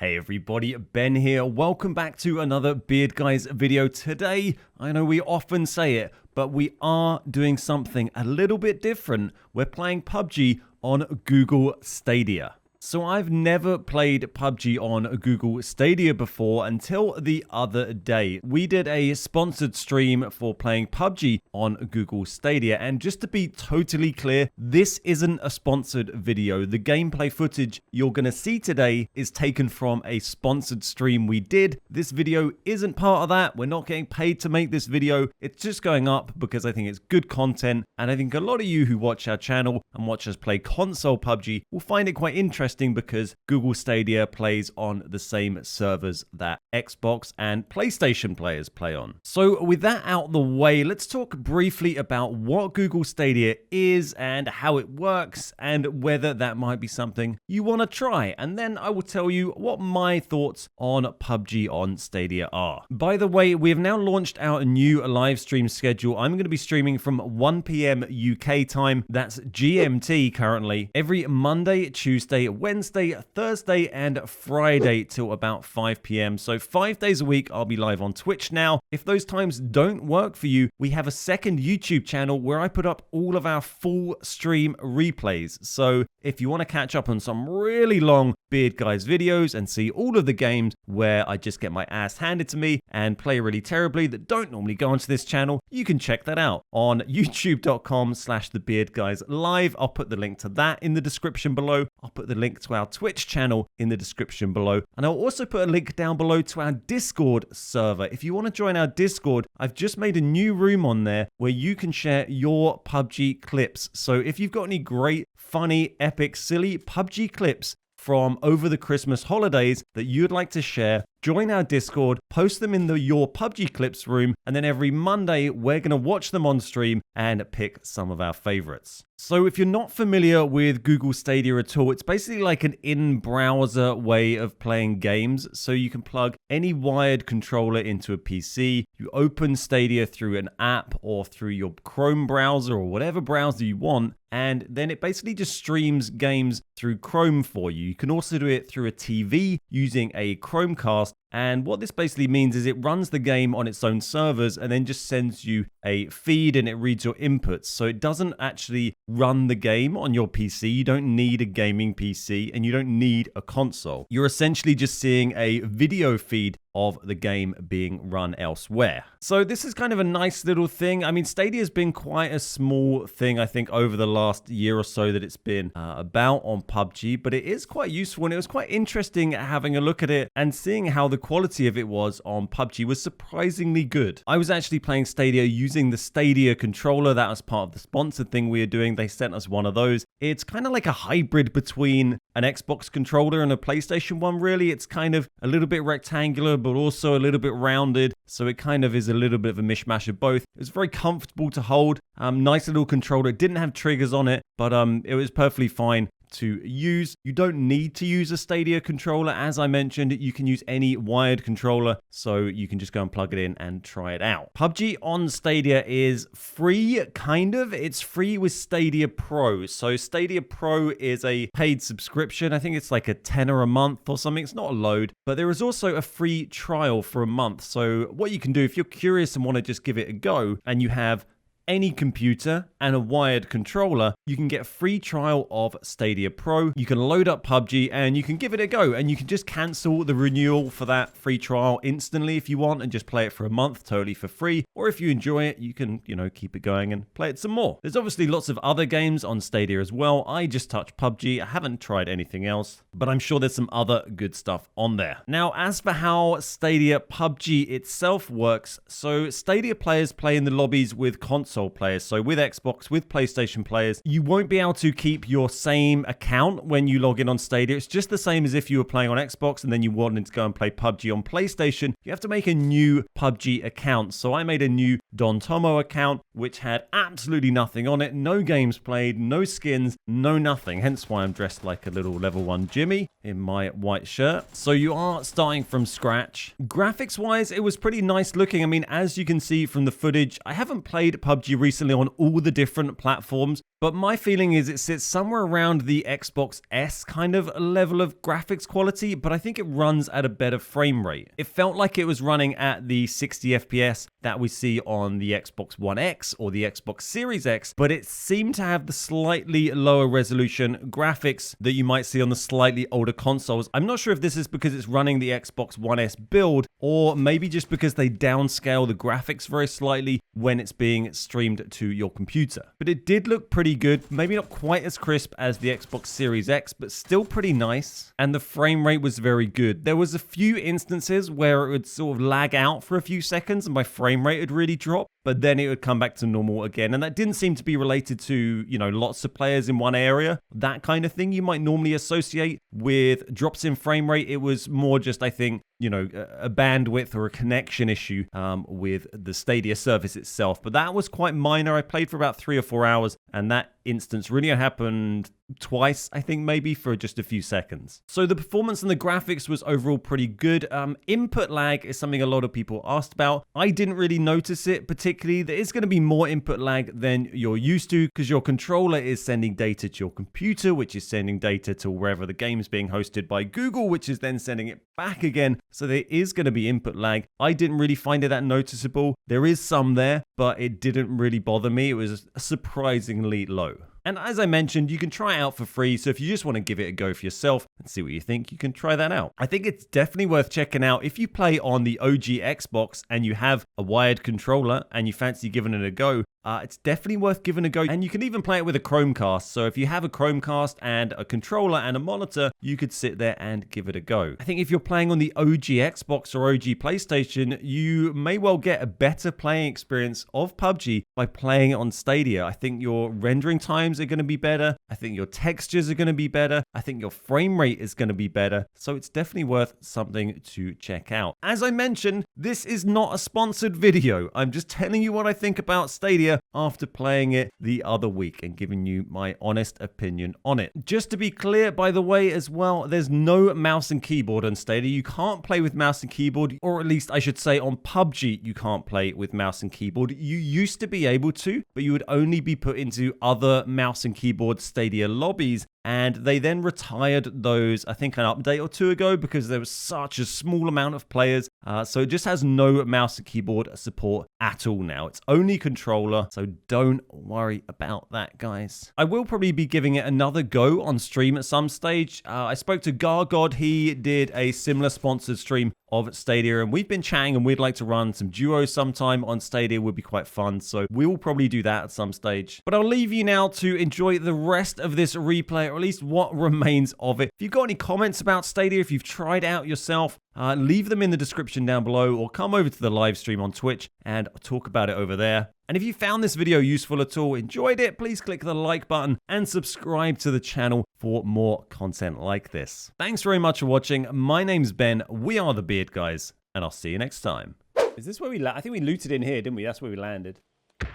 Hey everybody, Ben here. Welcome back to another Beard Guys video. Today, I know we often say it, but we are doing something a little bit different. We're playing PUBG on Google Stadia. So I've never played PUBG on Google Stadia before until the other day. We did a sponsored stream for playing PUBG on Google Stadia, and just to be totally clear, this isn't a sponsored video. The gameplay footage you're going to see today is taken from a sponsored stream we did. This video isn't part of that. We're not getting paid to make this video. It's just going up because I think it's good content, and I think a lot of you who watch our channel and watch us play console PUBG will find it quite interesting because Google Stadia plays on the same servers that Xbox and PlayStation players play on. So with that out the way, let's talk briefly about what Google Stadia is and how it works and whether that might be something you want to try. And then I will tell you what my thoughts on PUBG on Stadia are. By the way, we have now launched our new live stream schedule. I'm going to be streaming from 1 p.m. UK time. That's GMT currently. Every Monday, Tuesday, Wednesday, Thursday, and Friday till about 5 p.m. So 5 days a week, I'll be live on Twitch now. If those times don't work for you, we have a second YouTube channel where I put up all of our full stream replays. So if you want to catch up on some really long Beard Guys videos and see all of the games where I just get my ass handed to me and play really terribly that don't normally go onto this channel, you can check that out on youtube.com/thebeardguyslive. I'll put the link to that in the description below. I'll put the link to our Twitch channel in the description below. And I'll also put a link down below to our Discord server. If you want to join our Discord, I've just made a new room on there where you can share your PUBG clips. So if you've got any great, funny, epic, silly PUBG clips from over the Christmas holidays that you'd like to share, join our Discord, post them in the Your PUBG Clips room, and then every Monday, we're going to watch them on stream and pick some of our favorites. So if you're not familiar with Google Stadia at all, it's basically like an in-browser way of playing games. So you can plug any wired controller into a PC, you open Stadia through an app or through your Chrome browser or whatever browser you want, and then it basically just streams games through Chrome for you. You can also do it through a TV using a Chromecast. And what this basically means is it runs the game on its own servers and then just sends you a feed and it reads your inputs. So it doesn't actually run the game on your PC. You don't need a gaming PC and you don't need a console. You're essentially just seeing a video feed of the game being run elsewhere. So this is kind of a nice little thing. I mean, Stadia's been quite a small thing, I think, over the last year or so that it's been about on PUBG, but it is quite useful and it was quite interesting having a look at it and seeing how the quality of it was on PUBG was surprisingly good. I was actually playing Stadia using the Stadia Controller. That was part of the sponsored thing we were doing. They sent us one of those. It's kind of like a hybrid between an Xbox controller and a PlayStation one, really. It's kind of a little bit rectangular, but also a little bit rounded. So it kind of is a little bit of a mishmash of both. It was very comfortable to hold. Nice little controller. It didn't have triggers on it, but it was perfectly fine to use. You don't need to use a Stadia controller. As I mentioned, you can use any wired controller, so you can just go and plug it in and try it out. PUBG on Stadia is free, kind of. It's free with Stadia Pro. So Stadia Pro is a paid subscription. I think it's like a tenner a month or something. It's not a load, but there is also a free trial for a month. So what you can do if you're curious and want to just give it a go and you have any computer and a wired controller, you can get a free trial of Stadia Pro. You can load up PUBG and you can give it a go, and you can just cancel the renewal for that free trial instantly if you want and just play it for a month totally for free. Or if you enjoy it, you can, keep it going and play it some more. There's obviously lots of other games on Stadia as well. I just touched PUBG. I haven't tried anything else, but I'm sure there's some other good stuff on there. Now, as for how Stadia PUBG itself works, so Stadia players play in the lobbies with console players. So with Xbox, with PlayStation players, you won't be able to keep your same account when you log in on Stadia. It's just the same as if you were playing on Xbox and then you wanted to go and play PUBG on PlayStation. You have to make a new PUBG account. So I made a new Don Tomo account, which had absolutely nothing on it. No games played, no skins, no nothing. Hence why I'm dressed like a little level 1 Jimmy in my white shirt. So you are starting from scratch. Graphics wise, it was pretty nice looking. I mean, as you can see from the footage, I haven't played PUBG recently on all the different platforms. But my feeling is it sits somewhere around the Xbox S kind of level of graphics quality, but I think it runs at a better frame rate. It felt like it was running at the 60 FPS that we see on the Xbox One X or the Xbox Series X, but it seemed to have the slightly lower resolution graphics that you might see on the slightly older consoles. I'm not sure if this is because it's running the Xbox One S build, or maybe just because they downscale the graphics very slightly when it's being streamed to your computer. But it did look pretty good, maybe not quite as crisp as the Xbox Series X, but still pretty nice, and the frame rate was very good. There was a few instances where it would sort of lag out for a few seconds and my frame rate would really drop, but then it would come back to normal again. And that didn't seem to be related to, lots of players in one area. That kind of thing you might normally associate with drops in frame rate. It was more just, I think, a bandwidth or a connection issue with the Stadia service itself. But that was quite minor. I played for about 3 or 4 hours, and that instance really happened twice, I think, maybe for just a few seconds. So the performance and the graphics was overall pretty good. Input lag is something a lot of people asked about. I didn't really notice it particularly. There is going to be more input lag than you're used to because your controller is sending data to your computer, which is sending data to wherever the game's being hosted by Google, which is then sending it back again. So there is going to be input lag. I didn't really find it that noticeable. There is some there, but it didn't really bother me. It was surprisingly low. And as I mentioned, you can try it out for free, so if you just want to give it a go for yourself and see what you think, you can try that out. I think it's definitely worth checking out. If you play on the OG Xbox and you have a wired controller and you fancy giving it a go, it's definitely worth giving a go. And you can even play it with a Chromecast. So if you have a Chromecast and a controller and a monitor, you could sit there and give it a go. I think if you're playing on the OG Xbox or OG PlayStation, you may well get a better playing experience of PUBG by playing it on Stadia. I think your rendering times are going to be better. I think your textures are going to be better. I think your frame rate is going to be better. So it's definitely worth something to check out. As I mentioned, this is not a sponsored video. I'm just telling you what I think about Stadia after playing it the other week and giving you my honest opinion on it. Just to be clear, by the way, as well, there's no mouse and keyboard on Stadia. You can't play with mouse and keyboard, or at least I should say on PUBG, you can't play with mouse and keyboard. You used to be able to, but you would only be put into other mouse and keyboard Stadia lobbies. And they then retired those, I think, an update or two ago because there was such a small amount of players. So it just has no mouse and keyboard support at all now. It's only controller, so don't worry about that, guys. I will probably be giving it another go on stream at some stage. I spoke to Gargod. He did a similar sponsored stream of Stadia, and we've been chatting, and we'd like to run some duos sometime on Stadia. Would be quite fun, so we will probably do that at some stage. But I'll leave you now to enjoy the rest of this replay, or at least what remains of it. If you've got any comments about Stadia, if you've tried it out yourself, leave them in the description down below, or come over to the live stream on Twitch and talk about it over there. And if you found this video useful at all, enjoyed it, please click the like button and subscribe to the channel for more content like this. Thanks very much for watching. My name's Ben. We are the Beard Guys, and I'll see you next time. Is this where we I think we looted in here, didn't we? That's where we landed. Okay,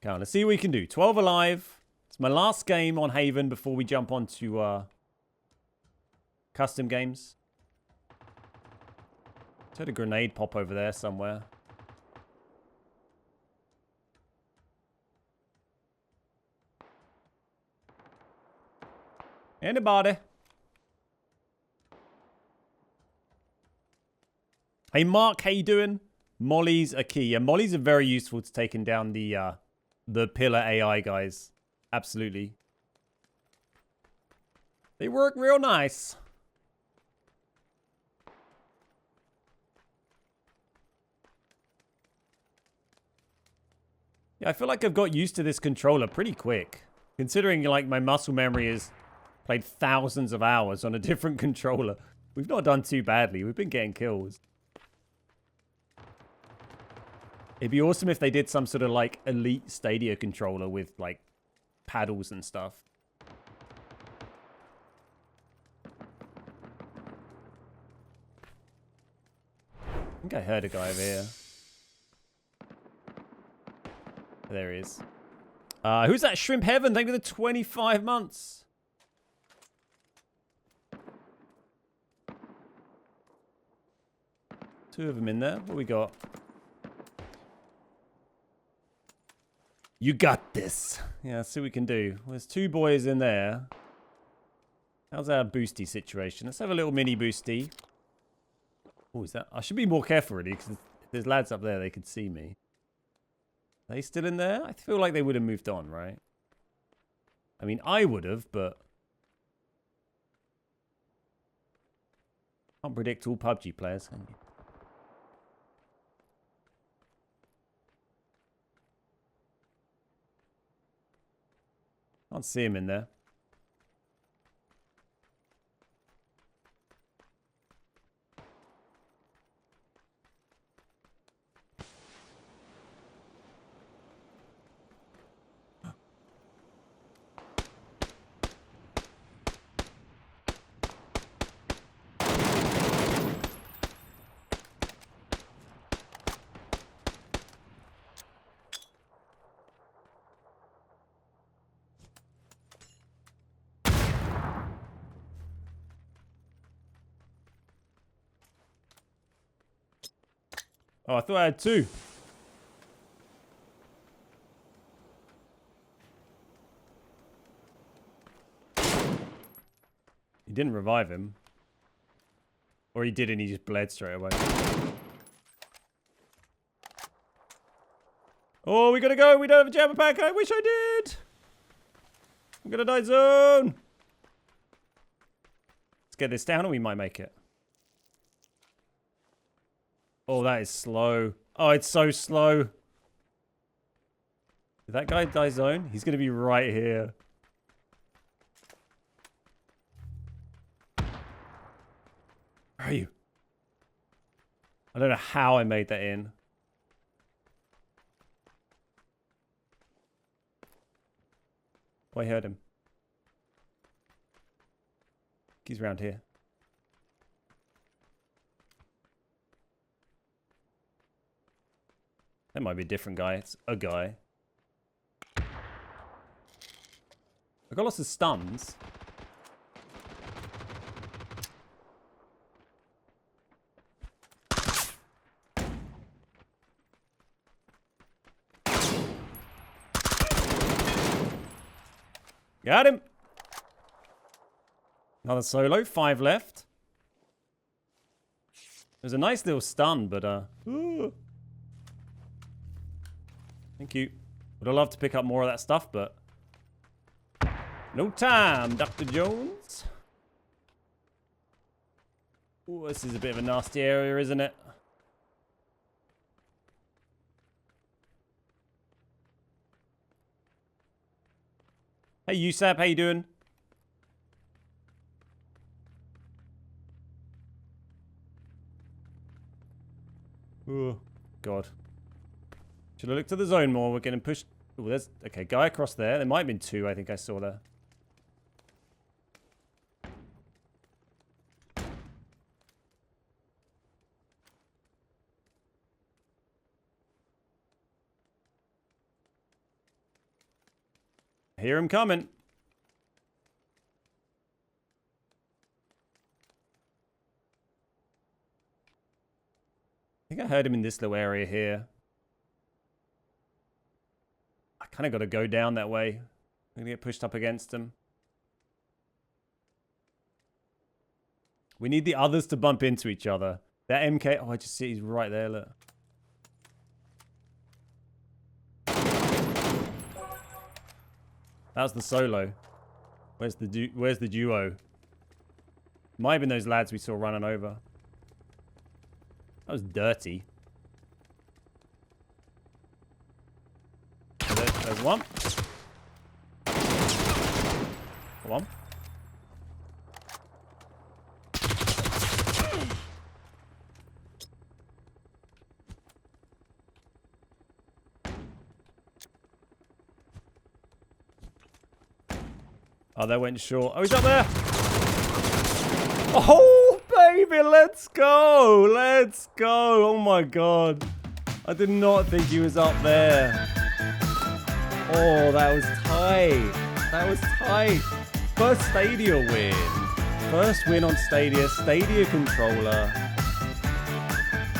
let's see what we can do. 12 alive. It's my last game on Haven before we jump on to custom games. I heard a grenade pop over there somewhere. Anybody? Hey Mark, how you doing? Mollies are key. Yeah, mollies are very useful to taking down the pillar AI guys. Absolutely. They work real nice. Yeah, I feel like I've got used to this controller pretty quick. Considering like my muscle memory is played thousands of hours on a different controller. We've not done too badly. We've been getting kills. It'd be awesome if they did some sort of like elite Stadia controller with like paddles and stuff. I think I heard a guy over here. There he is. Who's that? Shrimp Heaven? Thank you for the 25 months. Two of them in there. What we got? You got this. Yeah, let's see what we can do. Well, there's 2 boys in there. How's our boosty situation? Let's have a little mini boosty. Oh, is that? I should be more careful, really, because if there's lads up there, they could see me. Are they still in there? I feel like they would have moved on, right? I mean, I would have, but... Can't predict all PUBG players, can you? Can't see him in there. Oh, I thought I had 2. He didn't revive him. Or he did and he just bled straight away. Oh, we gotta go. We don't have a jammer pack. I wish I did. I'm gonna die zone. Let's get this down or we might make it. Oh, that is slow. Oh, it's so slow. Did that guy die zone? He's going to be right here. Where are you? I don't know how I made that in. Oh, I heard him. He's around here. That might be a different guy. It's a guy. I got lots of stuns. Got him. Another solo. 5 left. There's a nice little stun, but ooh. Thank you. Would have loved to pick up more of that stuff, but no time, Dr. Jones. Oh, this is a bit of a nasty area, isn't it? Hey, USAP, how you doing? Oh, God. Should have looked at the zone more. We're getting pushed. Oh, there's... Okay, guy across there. There might have been 2, I think I saw there. I hear him coming. I think I heard him in this little area here. I kind of got to go down that way. I'm going to get pushed up against him. We need the others to bump into each other. That MK... Oh, I just see he's right there, look. That was the solo. Where's the duo? Might have been those lads we saw running over. That was dirty. There's one. One. Oh, they went short. Oh, he's up there. Oh, baby, let's go. Let's go. Oh, my God. I did not think he was up there. Oh, that was tight. That was tight. First Stadia win. First win on Stadia. Stadia Controller.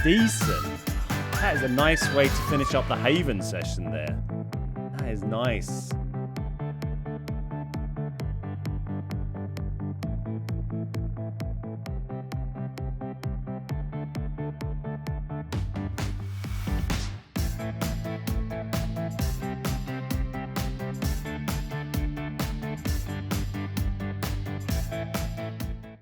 Decent. That is a nice way to finish up the Haven session there. That is nice.